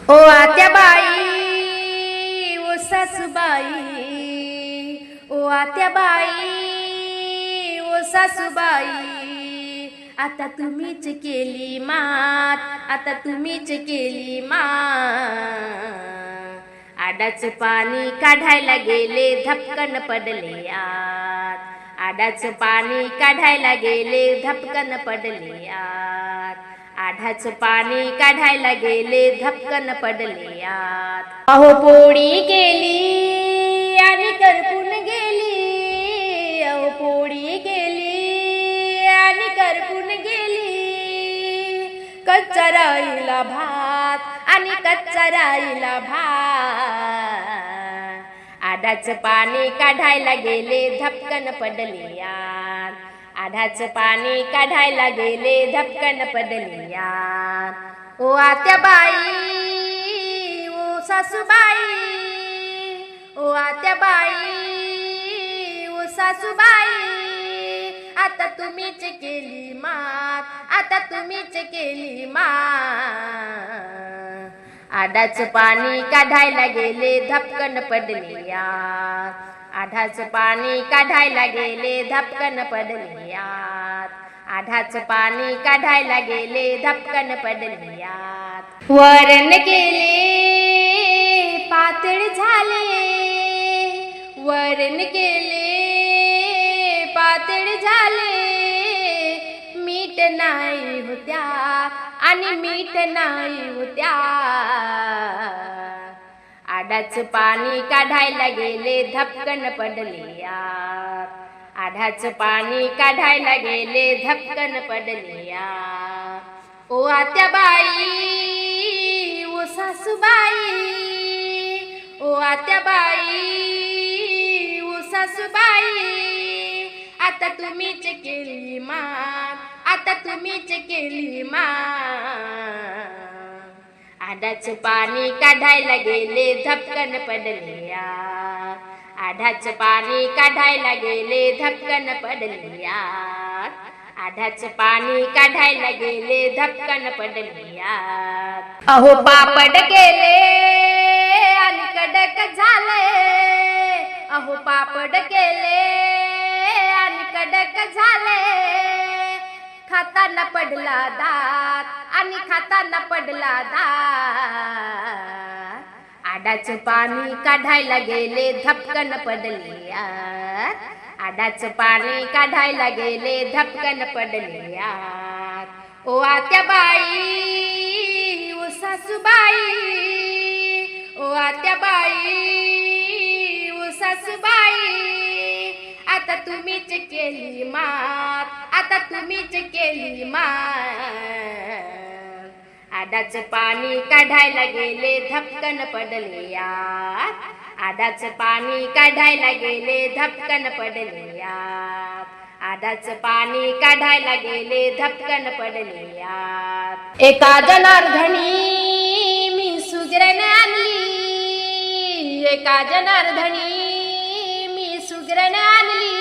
ओ आत्याबाई, ओ सासूबाई, ओ आत्याबाई, ओ सासूबाई, आता तुम्हीच केली मात, आता तुम्हीच केली मात. आडाचं पाणी काढायला गेले धपकन पडले आत, आडाचं पाणी काढायला गेले धपकन पडले आत, आढाचं पाणी काढायला गेले धपकन पडले आत. अहो पोळी गेली आणि करपून गेली, अहो पोळी गेली आणि करपून गेली. कच्चा राहिला भात आणि कच्चा राहिला भात. आढाचं पाणी काढायला गेले धपकन पडले आत, आढाचं पाणी काढायला गेले धपकन पडले आत. ओ आत्याबाई, ओ सासूबाई, ओ आत्याबाई, ओ सासूबाई, आता तुम्हीच केली मात, आता तुम्हीच केली मात. आढाचं पाणी काढायला गेले धपकन पडले आत, आढाचं पाणी काढायला गेले धपकन पडले आत, आढाचं पाणी काढायला गेले धपकन पडले आत. वरण केले पातळ झाले, वरण केले पातळ झाले. मीठ नाही होत्या आणि मीठ नाही होत्या. आढाचं पाणी काढायला गेले धपकन पडले आत, आढाचं पाणी काढायला गेले धपकन पडले आत. ओ आत्याबाई, ओ सासूबाई, ओ आत्याबाई, ओ सासूबाई, आता तुम्हीच केली मात, आता तुम्हीच केली मात. आढाचं पाणी काढायला गेले धपकन पडले आत, आढाचं पाणी काढायला गेले धपकन पडले आत, आढाचं पाणी काढायला गेले धपकन पडले आत. अहो पापड केले आणि कडक झाले, अहो पापड केले आणि कडक झाले. खाताना पडला दात आणि खाताना पडला दात. आढाचं पाणी काढायला गेले धपकन पडले आत, आढाचं पाणी काढायला गेले धपकन पडले आत. ओ आत्याबाई, ओ सासूबाई, ओ आत्याबाई, ओ सासूबाई, आता तुम्हीच केली मात, आता तुम्हीच केली मात. आढाचं पाणी काढायला गेले धपकन पडले आत, आढाचं पाणी काढायला गेले धपकन पडले आत, आढाचं पाणी काढायला गेले धपकन पडले आत. एका जनार्दनी मी सुगरण आणली, एका जनार्दनी मी सुगरण आणली.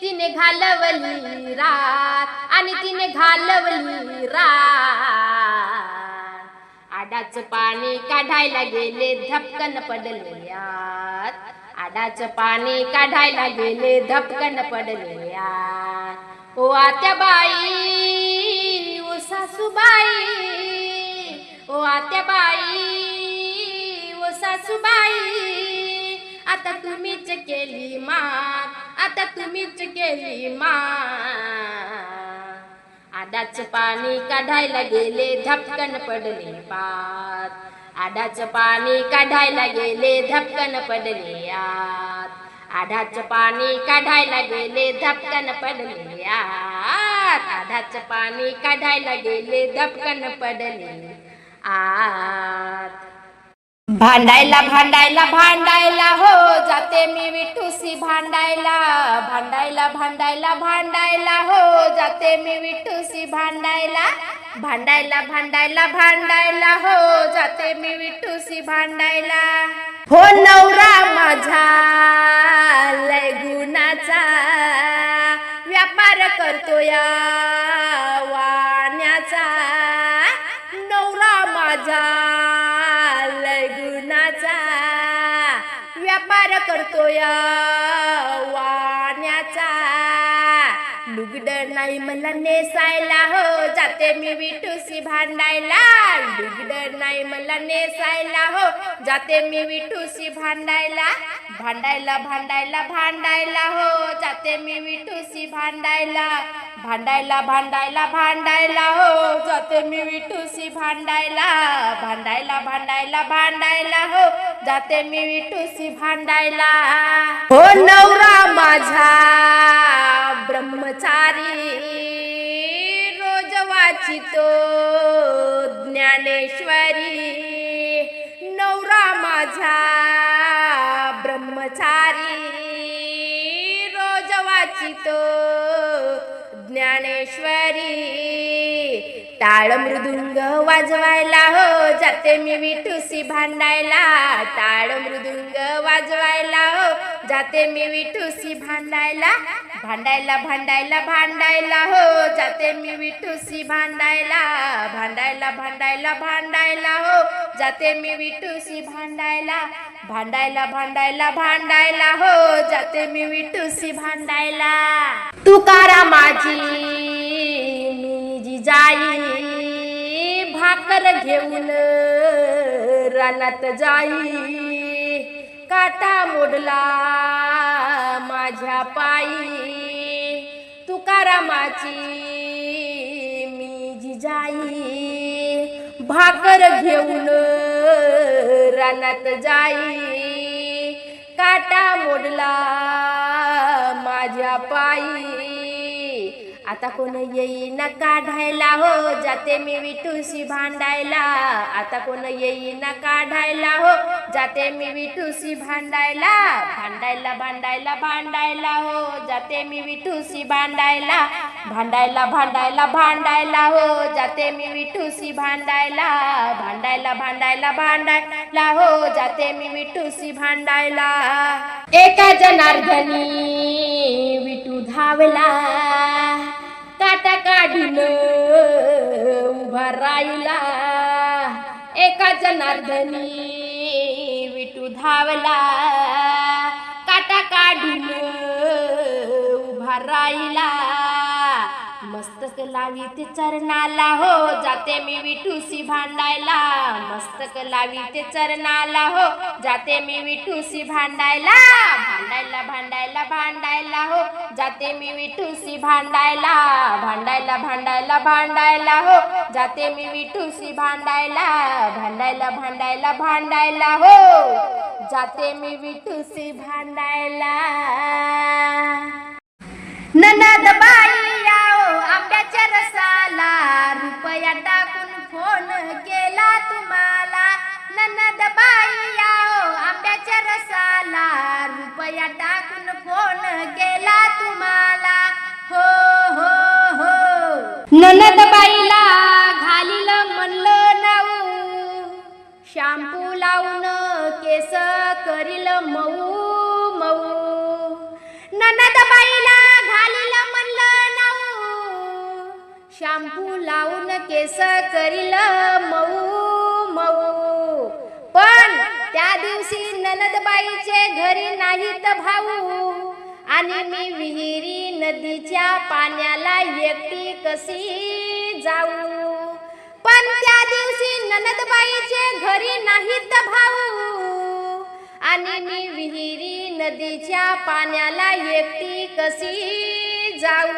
तिने घालवली रात आणि तिने घालवली रात. आढाचं पाणी काढायला गेले धपकन पडले आत, आढाचं पाणी काढायला गेले धपकन पडले आत. ओ आत्याबाई, ओ सासूबाई, ओ आत्याबाई, ओ सासूबाई, आता तुम्हीच केली मात, आता तुम्हीच केली मात. आढाचं पाणी काढायला गेले धपकन पडले पात, आढाचं पाणी काढायला गेले धपकन पडले आत, आढाचं पाणी काढायला गेले धपकन पडले आत, आढाचं पाणी काढायला गेले धपकन पडले आत. भांडायला भांडायला भांडायला हो जाते मी विठूसी भांडायला, भांडायला भांडायला भांडायला हो जाते मी विठूसी भांडायला, भांडायला भांडायला भांडायला हो जाते मी विठूसी भांडायला. हो नवरा माझा लय गुणाचा, व्यापार करतो या वाण्याचा. नवरा माझा व्यापार करतोय वाण्याचा. लुगड नाही मला नेसायला हो, जाते मी विठूसी भांडायला. लुगड नाही मला नेसायला हो, जाते मी विठूसी भांडायला. भांडायला भांडायला भांडायला हो, जाते मी विठूसी भांडायला. भांडायला भांडायला भांडायला हो, जाते मी विठूसी भांडायला. भांडायला भांडायला भांडायला हो, जाते मी विठूसी भांडायला. हो नवरा माझा ब्रह्मचारी, रोज वाचितो ज्ञानेश्वरी. नवरा माझा ब्रह्मचारी, रोज वाचितो ज्ञानेश्वरी. टाळ मृदुंग वाजवायला हो, जाते मी विठूसी भांडायला. टाळ मृदुंग वाजवायला हो, जाते मी विठूसी भांडायला. भांडायला भांडायला भांडायला हो, जाते मी विठूसी भांडायला. भांडायला भांडायला भांडायला हो, जाते मी विठूसी भांडायला. भांडायला भांडायला भांडायला हो, जाते मी विठूसी भांडायला. तुकारामाची मी जिजाई, भाकर घेऊन रानात जाई. काटा मोडला माझ्या पायी. तुकारामाची मी जिजाई, भाकर घेऊन रानात जाई. काटा मोडला माझ्या पायी. आता कोण येईना काढायला हो, जाते मी विठूसी भांडायला. आता कोण येईना काढायला हो, जाते मी विठूसी भांडायला. भांडायला भांडायला भांडायला हो, जाते मी विठूसी भांडायला. भांडायला भांडायला भांडायला हो, जाते मी विठूसी भांडायला. भांडायला भांडायला भांडायला हो, जाते मी विठूसी भांडायला. एका जनार्दनी विठू धावला, काटा काढून उभा राहिला. एका जनार्दनी विठू धावला, काटा काढून उभा राहिला. मस्तक लावीत चरणाला हो, जाते मी विठूसी भांडायला. मस्तक लावीत चरणाला हो, जाते मी विठूसी भांडायला. भांडायला भांडायला भांडायला हो, जाते मी विठूसी भांडायला. भांडायला भांडायला भांडायला हो, जाते मी विठूसी भांडायला. भांडायला भांडायला भांडायला हो, जाते मी विठूसी भांडायला. ननद बाई आओ आंब्याच्या रसाला, रुपया टाकून फोन केला तुम्हाला. ननद बाई आओ आंब्याच्या रसाला, रुपया टाकून फोन केला तुम्हाला. हो हो हो. ननद बाईला घालील म्हणलं नाऊ, शॅम्पू लावून केस करील मऊ मऊ. ननद बाईला घालील म्हणलं नाऊ, शॅम्पू लावून केस करील मऊ मऊ. पण त्या दिवशी ननदबाईचे घरी नाहीत भाऊ, आणि मी विहिरी नदीच्या पाण्याला एकटी कशी जाऊ. पण त्या दिवशी ननदबाईचे घरी नाहीत भाऊ, आणि मी विहिरी नदीच्या पाण्याला एकटी कशी जाऊ.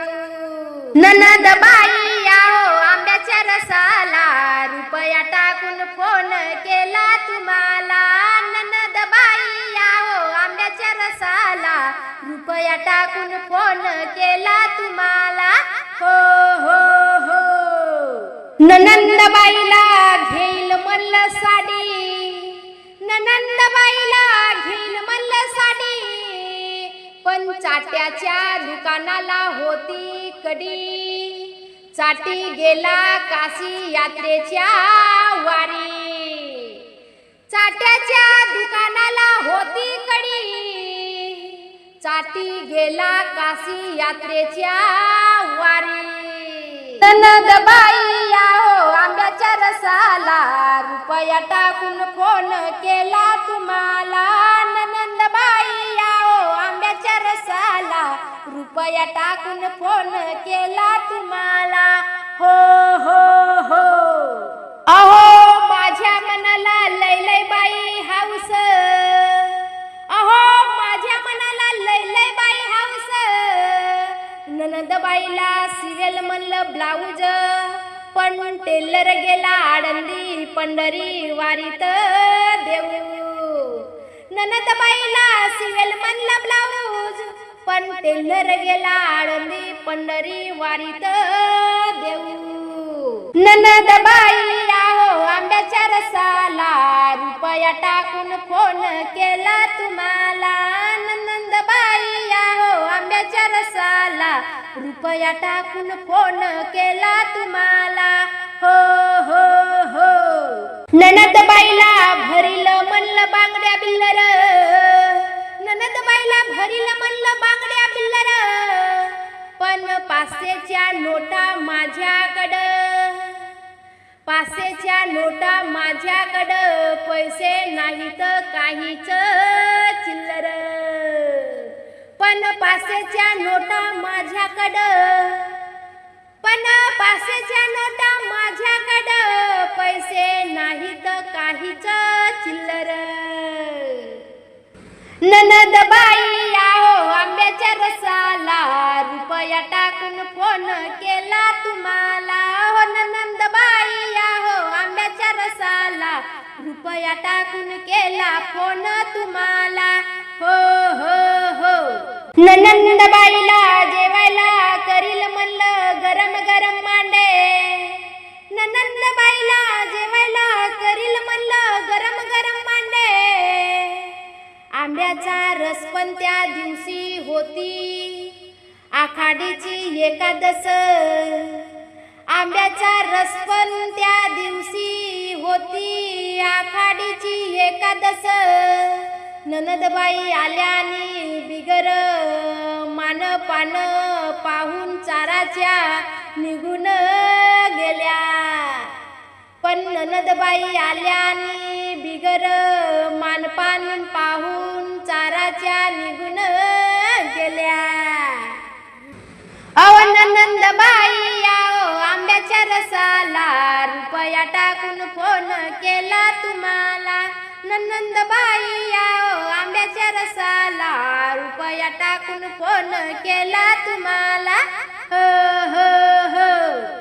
ननदबाई आओ आंब्याच्या रसाला, रुपया टाकून फोन केला तुम्हाला. ननदबाई आओ आंब्याच्या रसाला, रुपया टाकून फोन केला तुम्हाला. हो हो हो. ननंदबाईला घेईल म्हणलं साडी, ननंदबाईला घेईल म्हणलं साडी. पण चाट्याच्या दुकानाला होती कडी, चाटी गेला काशी यात्रेच्या वारी. चाट्याच्या दुकानाला होती कडी, चाटी गेला काशी यात्रेच्या वारी. ननदबाई आओ आंब्याच्या आंब्याच्या रसाला रुपया टाकून फोन केला तुम्हाला ननंदबाई आओ आंब्याच्या रसाला रुपया टाकून फोन केला तुम्हाला हो हो हो अहो माझ्या मनाला लय लय बाई हाऊस अहो माझ्या मनाला लय लय बाई हाऊस ननंदबाईला सिवेल म्हणलं ब्लाऊज पण टेलर गेला आळंदी पंढरी वारीत देऊ ननंदबाईला सिवेल म्हणलं ब्लाऊज पण टेलर गेला आळंदी पंढरी वारीत देऊ ननंदबाई आओ आंब्याच्या रसाला रुपया टाकून फोन केला तुम्हाला ननंदबाई आओ आंब्याच्या रसाला रुपया टाकून फोन केला तुम्हाला हो हो हो ननंदबाईला भरील म्हणलं बांगड्या बिल्लर ननंदबाईला भरील म्हणलं बांगड्या बिल्लर पण पाचशेच्या नोटा माझ्याकडं पाचशेच्या नोटा माझ्याकडं पैसे नाहीत काहीच चिल्लर पण पाचशेच्या नोटा माझ्याकडं पण पाचशेच्या नोटा माझ्याकडं पैसे नाहीत काहीच चिल्लर ननंदबाई आओ आंब्याच्या रसाला रुपया टाकून फोन केला तुम्हाला हो ननंदबाई आओ आंब्याच्या रसाला रुपया टाकून केला फोन तुम्हाला हो हो हो ननंदबाईला जेवायला करील म्हणलं गरम गरम मांडे ननंदबाईला जेवायला करील म्हणलं गरम गरम मांडे आंब्याचा रस पण त्या दिवशी होती आखाडीची एकादश आंब्याचा रस पण त्या दिवशी होती आखाडीची एकादश ननंदबाई आल्यानी बिगर मान पान पाहून चाराच्या निघून गेल्या पण ननंदबाई आल्यानी बिगर मानपान पाहून चाराच्या निघून गेल्या अव ननंदबाई आओ आंब्याच्या रसाला रुपया टाकून फोन केला तुम्हाला ननंदबाई आओ आंब्याच्या रसाला रुपया टाकून फोन केला तुम्हाला हो हो हो